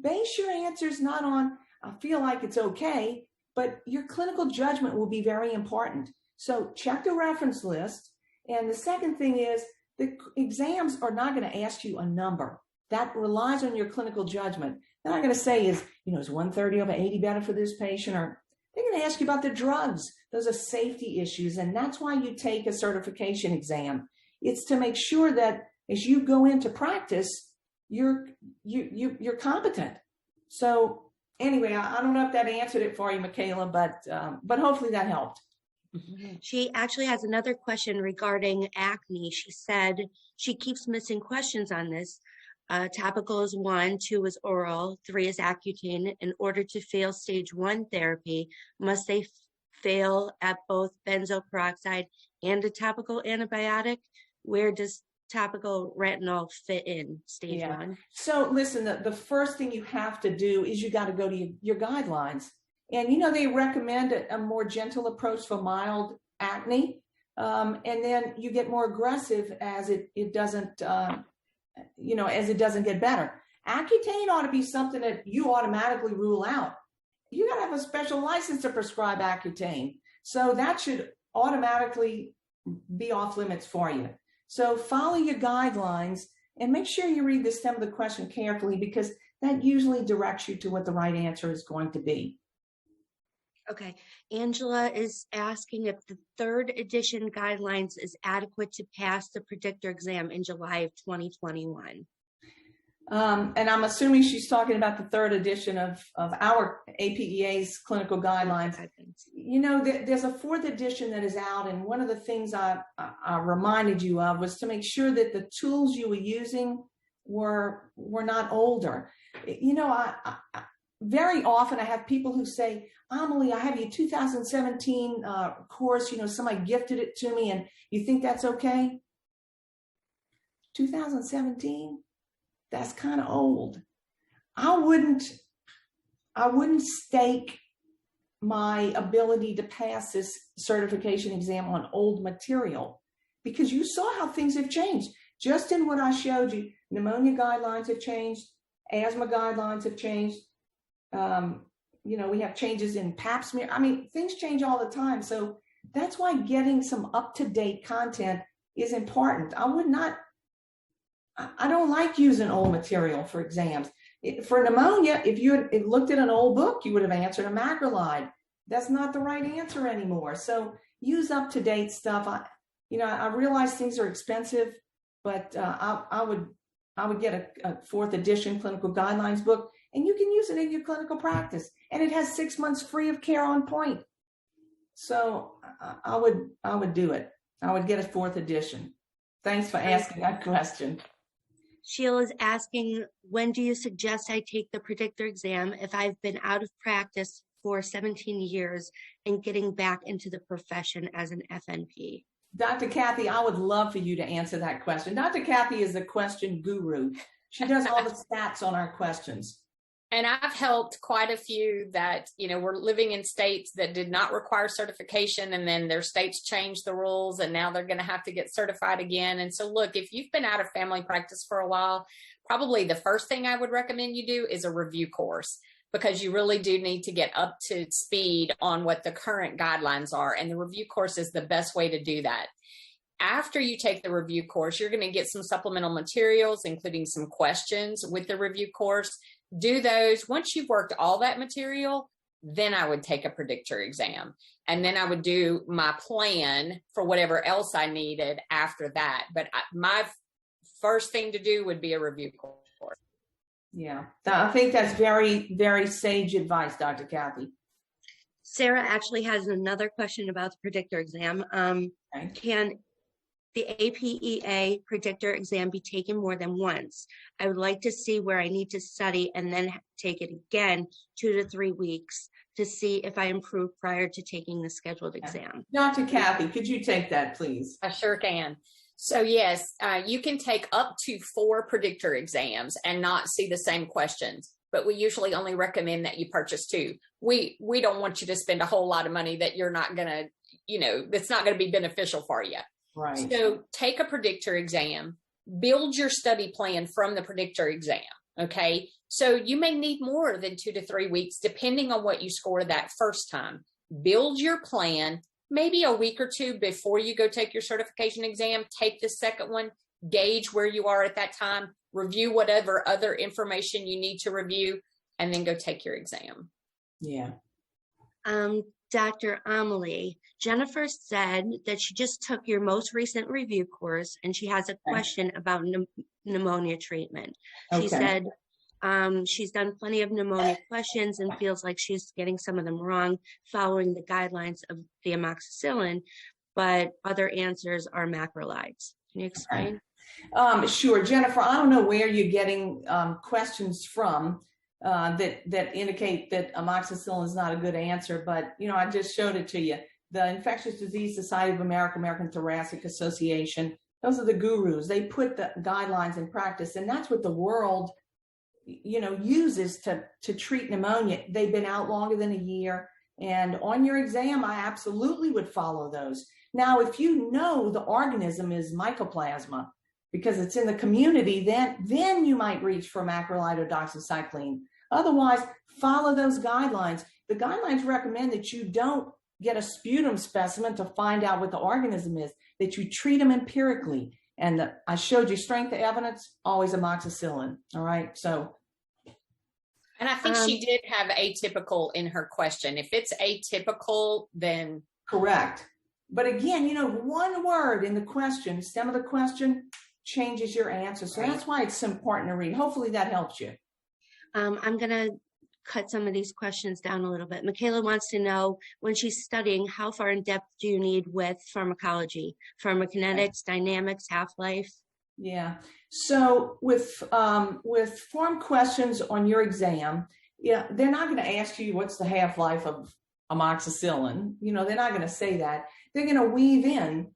Base your answers not on, I feel like it's okay, but your clinical judgment will be very important. So check the reference list. And the second thing is, the exams are not going to ask you a number. That relies on your clinical judgment. They're not going to say, is 130 over 80 better for this patient? Or they're going to ask you about the drugs. Those are safety issues. And that's why you take a certification exam. It's to make sure that as you go into practice, you're competent. So anyway, I don't know if that answered it for you, Michaela, but hopefully that helped. She actually has another question regarding acne. She said she keeps missing questions on this. Topical is 1, 2 is oral, 3 is Accutane. In order to fail stage 1 therapy, must they fail at both benzoyl peroxide and a topical antibiotic? Where does topical retinol fit in stage 1? So listen, the first thing you have to do is you got to go to your guidelines. And, they recommend a more gentle approach for mild acne. And then you get more aggressive as it doesn't, as it doesn't get better. Accutane ought to be something that you automatically rule out. You got to have a special license to prescribe Accutane. So that should automatically be off limits for you. So follow your guidelines and make sure you read the stem of the question carefully, because that usually directs you to what the right answer is going to be. Okay. Angela is asking if the 3rd edition guidelines is adequate to pass the predictor exam in July of 2021. And I'm assuming she's talking about the 3rd edition of our APEA's clinical guidelines. There's a 4th edition that is out, and one of the things I reminded you of was to make sure that the tools you were using were not older. Very often I have people who say, Amelie, I have your 2017 course, somebody gifted it to me, and you think that's okay? 2017? That's kind of old. I wouldn't stake my ability to pass this certification exam on old material, because you saw how things have changed. Just in what I showed you, pneumonia guidelines have changed, asthma guidelines have changed. We have changes in pap smear. Things change all the time. So that's why getting some up-to-date content is important. I don't like using old material for exams. For pneumonia, if you had looked at an old book, you would have answered a macrolide. That's not the right answer anymore. So use up-to-date stuff. I realize things are expensive, but I would get a 4th edition clinical guidelines book, and you can use it in your clinical practice. And it has 6 months free of care on point. So I would do it. I would get a 4th edition. Thanks for asking that question. Sheila is asking, when do you suggest I take the predictor exam if I've been out of practice for 17 years and getting back into the profession as an FNP? Dr. Kathy, I would love for you to answer that question. Dr. Kathy is the question guru. She does all the stats on our questions. And I've helped quite a few that, were living in states that did not require certification, and then their states changed the rules, and now they're going to have to get certified again. And so look, if you've been out of family practice for a while, probably the first thing I would recommend you do is a review course, because you really do need to get up to speed on what the current guidelines are. And the review course is the best way to do that. After you take the review course, you're going to get some supplemental materials, including some questions with the review course. Do those. Once you've worked all that material, then I would take a predictor exam. And then I would do my plan for whatever else I needed after that. But my first thing to do would be a review course. Yeah, I think that's very, very sage advice, Dr. Kathy. Sarah actually has another question about the predictor exam. Can the APEA predictor exam be taken more than once? I would like to see where I need to study and then take it again 2 to 3 weeks to see if I improve prior to taking the scheduled exam. Dr. Kathy, could you take that, please? I sure can. So yes, you can take up to 4 predictor exams and not see the same questions, but we usually only recommend that you purchase 2. We don't want you to spend a whole lot of money that you're not going to, that's not going to be beneficial for you. Right. So take a predictor exam, build your study plan from the predictor exam. Okay. So you may need more than 2 to 3 weeks, depending on what you score that first time. Build your plan, maybe a week or 2 before you go take your certification exam. Take the second one, gauge where you are at that time, review whatever other information you need to review, and then go take your exam. Yeah. Dr. Amelie, Jennifer said that she just took your most recent review course and she has a question about pneumonia treatment. She said she's done plenty of pneumonia questions and feels like she's getting some of them wrong following the guidelines of the amoxicillin, but other answers are macrolides. Can you explain? Sure, Jennifer, I don't know where you're getting questions from that indicate that amoxicillin is not a good answer, but I just showed it to you. The Infectious Disease Society of America, American Thoracic Association, those are the gurus. They put the guidelines in practice, and that's what the world uses to treat pneumonia. They've been out longer than a year, and on your exam, I absolutely would follow those. Now, if you know the organism is mycoplasma because it's in the community, then you might reach for macrolide or doxycycline. Otherwise, follow those guidelines. The guidelines recommend that you don't get a sputum specimen to find out what the organism is, that you treat them empirically. And I showed you strength of evidence, always amoxicillin. All right. So. And I think she did have atypical in her question. If it's atypical, then. Correct. But again, one word in the question, stem of the question, changes your answer. So that's why it's important to read. Hopefully that helps you. I'm going to cut some of these questions down a little bit. Michaela wants to know, when she's studying, how far in depth do you need with pharmacology, pharmacokinetics, dynamics, half-life? Yeah. So with form questions on your exam, they're not going to ask you what's the half-life of amoxicillin. They're not going to say that. They're going to weave in,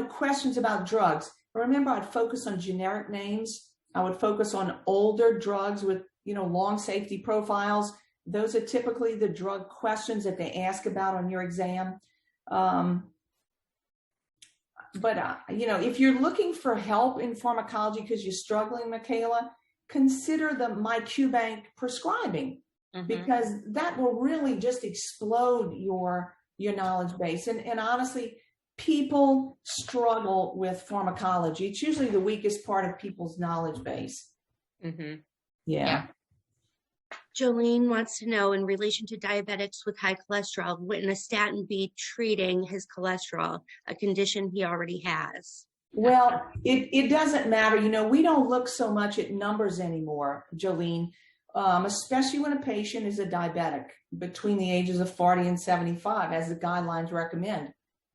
questions about drugs. Remember, I'd focus on generic names. I would focus on older drugs with, long safety profiles. Those are typically the drug questions that they ask about on your exam. If you're looking for help in pharmacology because you're struggling, Michaela, consider the MyQBank prescribing, because that will really just explode your knowledge base. And honestly, people struggle with pharmacology. It's usually the weakest part of people's knowledge base. Yeah. Jolene wants to know, in relation to diabetics with high cholesterol, wouldn't a statin be treating his cholesterol, a condition he already has? Well, it doesn't matter. We don't look so much at numbers anymore, Jolene, especially when a patient is a diabetic between the ages of 40 and 75, as the guidelines recommend.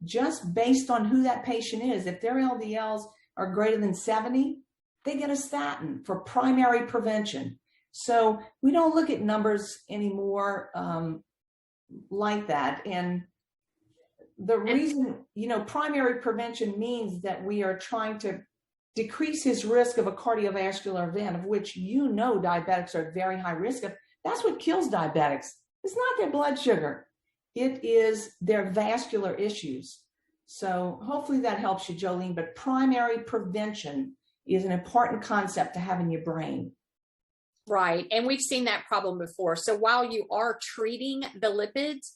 Just based on who that patient is, if their LDLs are greater than 70, they get a statin for primary prevention. So we don't look at numbers anymore like that. And the reason, primary prevention means that we are trying to decrease his risk of a cardiovascular event, of which diabetics are at very high risk of. That's what kills diabetics. It's not their blood sugar. It is their vascular issues. So hopefully that helps you, Jolene. But primary prevention is an important concept to have in your brain. Right. And we've seen that problem before. So while you are treating the lipids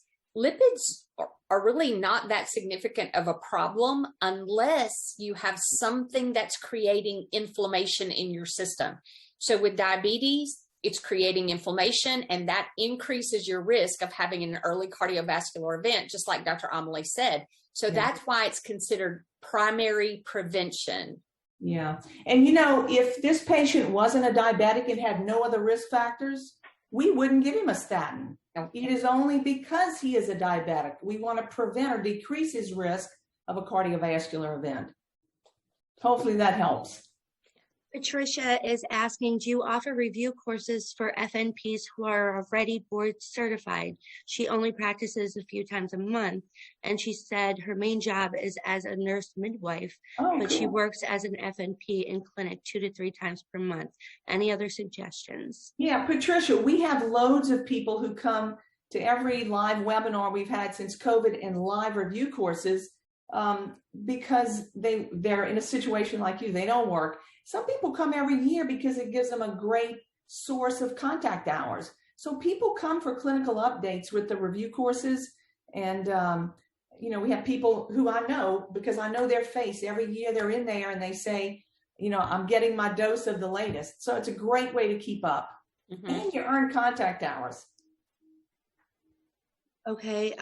are really not that significant of a problem unless you have something that's creating inflammation in your system. So with diabetes, it's creating inflammation, and that increases your risk of having an early cardiovascular event, just like Dr. Amelie said. So that's why it's considered primary prevention. Yeah. And if this patient wasn't a diabetic and had no other risk factors, we wouldn't give him a statin. It is only because he is a diabetic. We want to prevent or decrease his risk of a cardiovascular event. Hopefully that helps. Patricia is asking, do you offer review courses for FNPs who are already board certified? She only practices a few times a month, and she said her main job is as a nurse midwife, but she works as an FNP in clinic 2 to 3 times per month. Any other suggestions? Yeah, Patricia, we have loads of people who come to every live webinar we've had since COVID and live review courses because they're in a situation like you. They don't work. Some people come every year because it gives them a great source of contact hours. So people come for clinical updates with the review courses. And, we have people who I know because I know their face. Every year they're in there and they say, I'm getting my dose of the latest. So it's a great way to keep up. Mm-hmm. And you earn contact hours. Okay.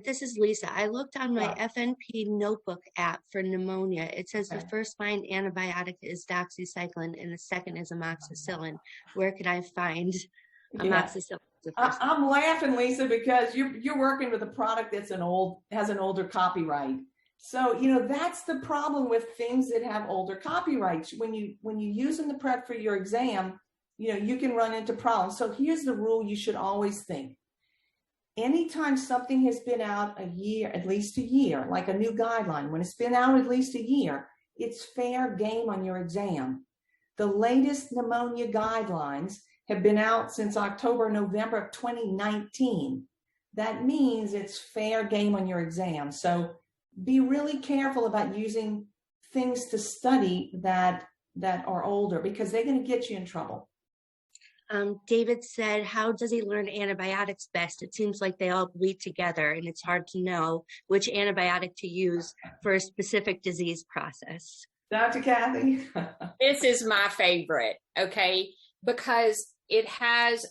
This is Lisa. I looked on my FNP notebook app for pneumonia. It says the first line antibiotic is doxycycline and the second is amoxicillin. Where can I find amoxicillin? I'm laughing, Lisa, because you're working with a product that's has an older copyright. So, that's the problem with things that have older copyrights. When you use them to prep for your exam, you can run into problems. So here's the rule you should always think. Anytime something has been out a year, at least a year, like a new guideline, when it's been out at least a year, it's fair game on your exam. The latest pneumonia guidelines have been out since October, November of 2019. That means it's fair game on your exam. So be really careful about using things to study that are older because they're going to get you in trouble. David said, how does he learn antibiotics best? It seems like they all bleed together and it's hard to know which antibiotic to use for a specific disease process. Dr. Kathy? This is my favorite, okay? Because it has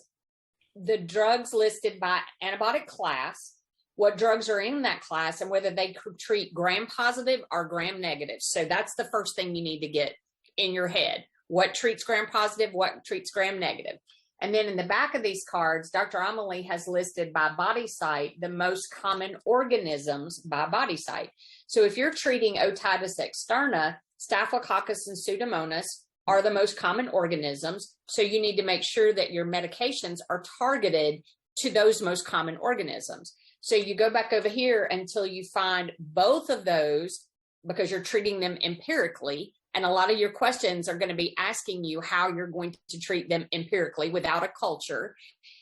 the drugs listed by antibiotic class, what drugs are in that class, and whether they treat gram-positive or gram-negative. So that's the first thing you need to get in your head. What treats gram-positive, what treats gram-negative. And then in the back of these cards, Dr. Amelie has listed by body site the most common organisms by body site. So if you're treating otitis externa, Staphylococcus and Pseudomonas are the most common organisms. So you need to make sure that your medications are targeted to those most common organisms. So you go back over here until you find both of those because you're treating them empirically. And a lot of your questions are going to be asking you how you're going to treat them empirically without a culture.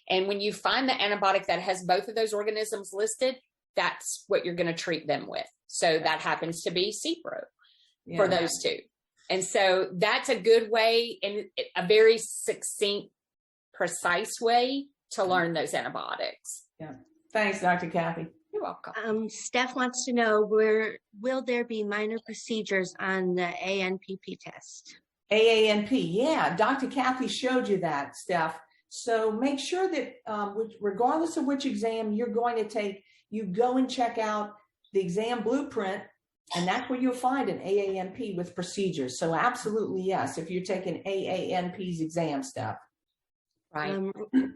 And when you find the antibiotic that has both of those organisms listed, that's what you're going to treat them with. So that happens to be Cipro for those two. And so that's a good way and a very succinct, precise way to learn those antibiotics. Yeah. Thanks, Dr. Kathy. You're welcome. Steph wants to know, will there be minor procedures on the ANPP test? AANP, yeah, Dr. Kathy showed you that, Steph. So make sure that regardless of which exam you're going to take, you go and check out the exam blueprint, and that's where you'll find an AANP with procedures. So absolutely, yes, if you're taking AANP's exam, Steph. Right.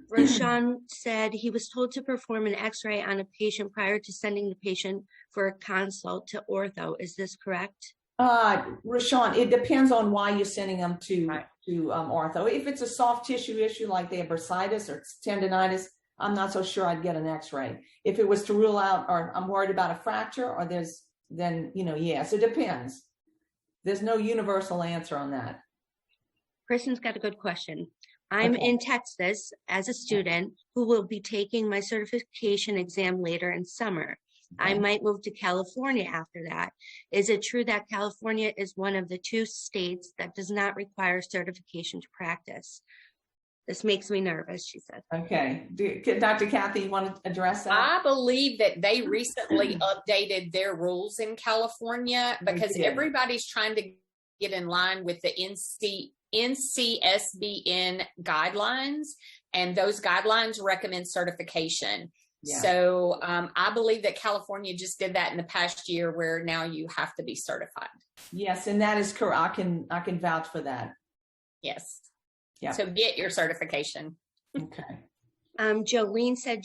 Roshan said he was told to perform an x-ray on a patient prior to sending the patient for a consult to ortho. Is this correct? Rashawn, it depends on why you're sending them to ortho. If it's a soft tissue issue like they have bursitis or tendonitis, I'm not so sure I'd get an x-ray. If it was to rule out, or I'm worried about a fracture, or then, yes, it depends. There's no universal answer on that. Kristen's got a good question. I'm in Texas as a student who will be taking my certification exam later in summer. I might move to California after that. Is it true that California is one of the 2 states that does not require certification to practice? This makes me nervous, she said. Okay. Dr. Kathy, you want to address that? I believe that they recently updated their rules in California because everybody's trying to get in line with the NCSBN guidelines, and those guidelines recommend certification. Yeah. So I believe that California just did that in the past year, where now you have to be certified. Yes, and that is correct. I can vouch for that. Yes. Yeah. So get your certification. Okay. Jolene said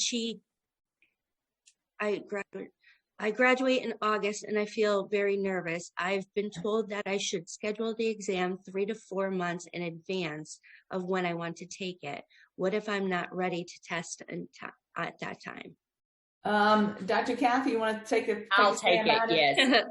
I graduate in August and I feel very nervous. I've been told that I should schedule the exam 3 to 4 months in advance of when I want to take it. What if I'm not ready to test at that time? Dr. Kathy, you want to take a I'll take it, yes.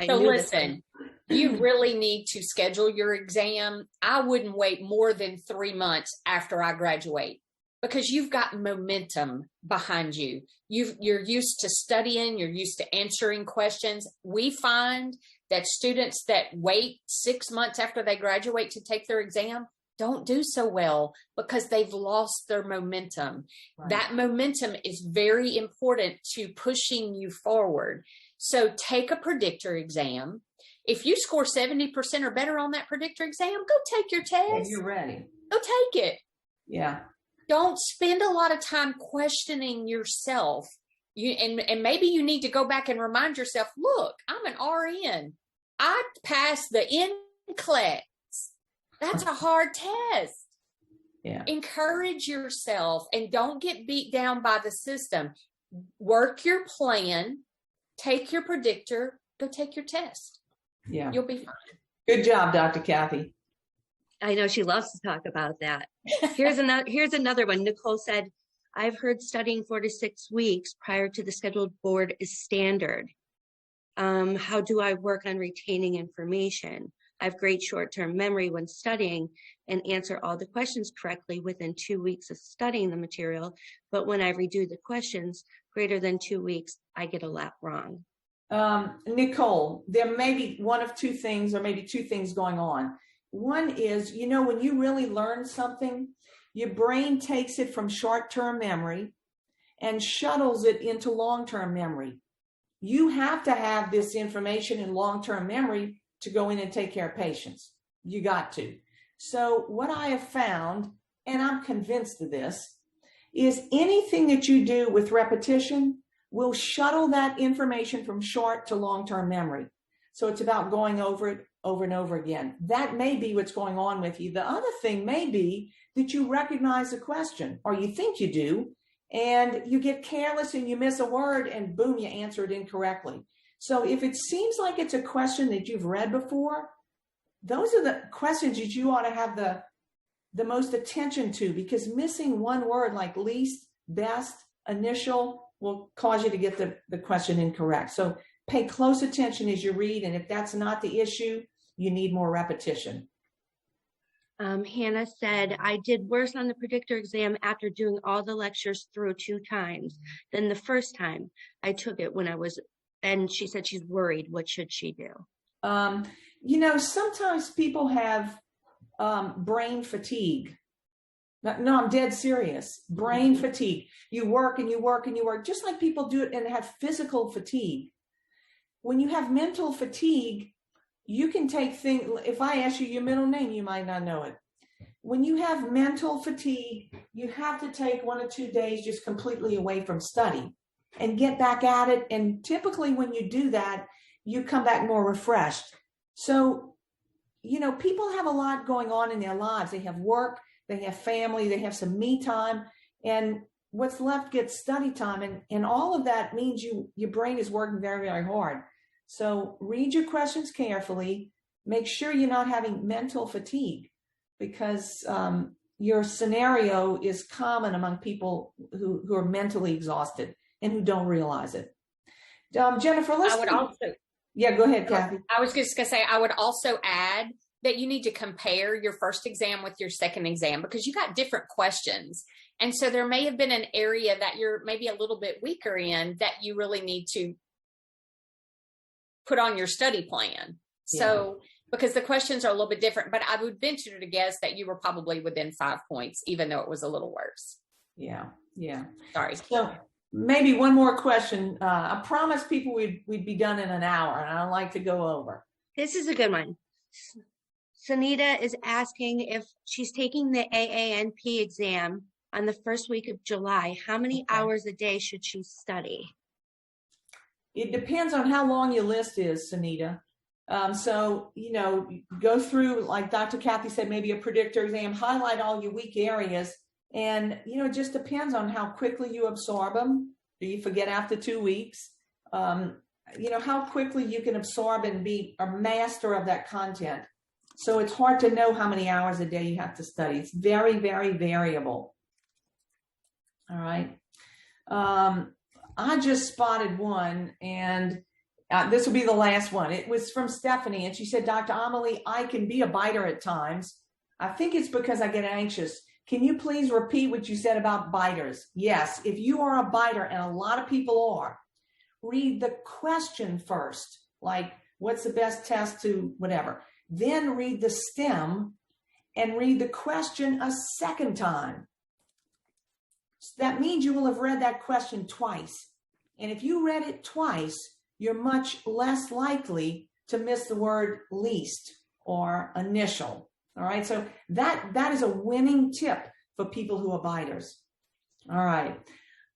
So listen, you really need to schedule your exam. I wouldn't wait more than 3 months after I graduate, because you've got momentum behind you. You're used to studying, you're used to answering questions. We find that students that wait 6 months after they graduate to take their exam don't do so well because they've lost their momentum. Right. That momentum is very important to pushing you forward. So take a predictor exam. If you score 70% or better on that predictor exam, go take your test. Yeah, you're ready. Go take it. Yeah. Don't spend a lot of time questioning yourself. And maybe you need to go back and remind yourself, look, I'm an RN. I passed the NCLEX. That's a hard test. Yeah. Encourage yourself and don't get beat down by the system. Work your plan, take your predictor, go take your test. Yeah. You'll be fine. Good job, Dr. Kathy. I know she loves to talk about that. Here's another one. Nicole said, I've heard studying 4 to 6 weeks prior to the scheduled board is standard. How do I work on retaining information? I have great short-term memory when studying and answer all the questions correctly within 2 weeks of studying the material. But when I redo the questions greater than 2 weeks, I get a lot wrong. Nicole, there may be one of 2 things, or maybe 2 things going on. One is, when you really learn something, your brain takes it from short-term memory and shuttles it into long-term memory. You have to have this information in long-term memory to go in and take care of patients. You got to. So what I have found, and I'm convinced of this, is anything that you do with repetition will shuttle that information from short to long-term memory. So it's about going over it over and over again. That may be what's going on with you. The other thing may be that you recognize a question, or you think you do, and you get careless and you miss a word and boom, you answer it incorrectly. So if it seems like it's a question that you've read before, those are the questions that you ought to have the most attention to, because missing one word like least, best, initial will cause you to get the question incorrect. So pay close attention as you read, and if that's not the issue, you need more repetition. Hannah said, I did worse on the predictor exam after doing all the lectures through 2 times than the first time I took it and she said she's worried. What should she do? Sometimes people have brain fatigue. No, I'm dead serious. Brain fatigue. You work and you work and you work, just like people do it and have physical fatigue. When you have mental fatigue, you can take things. If I ask you your middle name, you might not know it. When you have mental fatigue, you have to take 1 or 2 days just completely away from study and get back at it. And typically when you do that, you come back more refreshed. So, you know, people have a lot going on in their lives. They have work, they have family, they have some me time, and what's left gets study time. And all of that means your brain is working very, very hard. So read your questions carefully. Make sure you're not having mental fatigue, because your scenario is common among people who are mentally exhausted and who don't realize it. Jennifer, yeah, go ahead, Kathy. I was just going to say, I would also add that you need to compare your first exam with your second exam, because you got different questions. And so there may have been an area that you're maybe a little bit weaker in that you really need to put on your study plan. Yeah. So, because the questions are a little bit different, but I would venture to guess that you were probably within 5 points, even though it was a little worse. Yeah. Yeah. Sorry. So maybe one more question. I promised people we'd be done in an hour, and I'd like to go over. This is a good one. Sunita is asking, if she's taking the AANP exam on the first week of July, how many hours a day should she study? It depends on how long your list is, Sunita. So, you know, go through, like Dr. Kathy said, maybe a predictor exam, highlight all your weak areas. And, you know, it just depends on how quickly you absorb them. Do you forget after 2 weeks? You know, how quickly you can absorb and be a master of that content. So it's hard to know how many hours a day you have to study. It's very, very variable. All right. I just spotted one, and this will be the last one. It was from Stephanie, and she said, Dr. Amelie, I can be a biter at times. I think it's because I get anxious. Can you please repeat what you said about biters? Yes, if you are a biter, and a lot of people are, read the question first, like what's the best test to whatever. Then read the stem and read the question a second time. So that means you will have read that question twice. And if you read it twice, you're much less likely to miss the word least or initial. All right. So that is a winning tip for people who are biters. All right.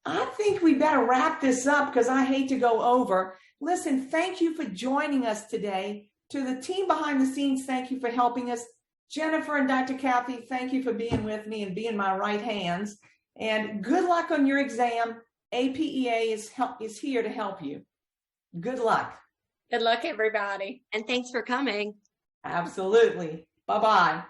I think we better wrap this up because I hate to go over. Listen, thank you for joining us today. To the team behind the scenes, thank you for helping us. Jennifer and Dr. Kathy, thank you for being with me and being my right hands. And good luck on your exam. APEA is here to help you. Good luck. Good luck, everybody. And thanks for coming. Absolutely. Bye-bye.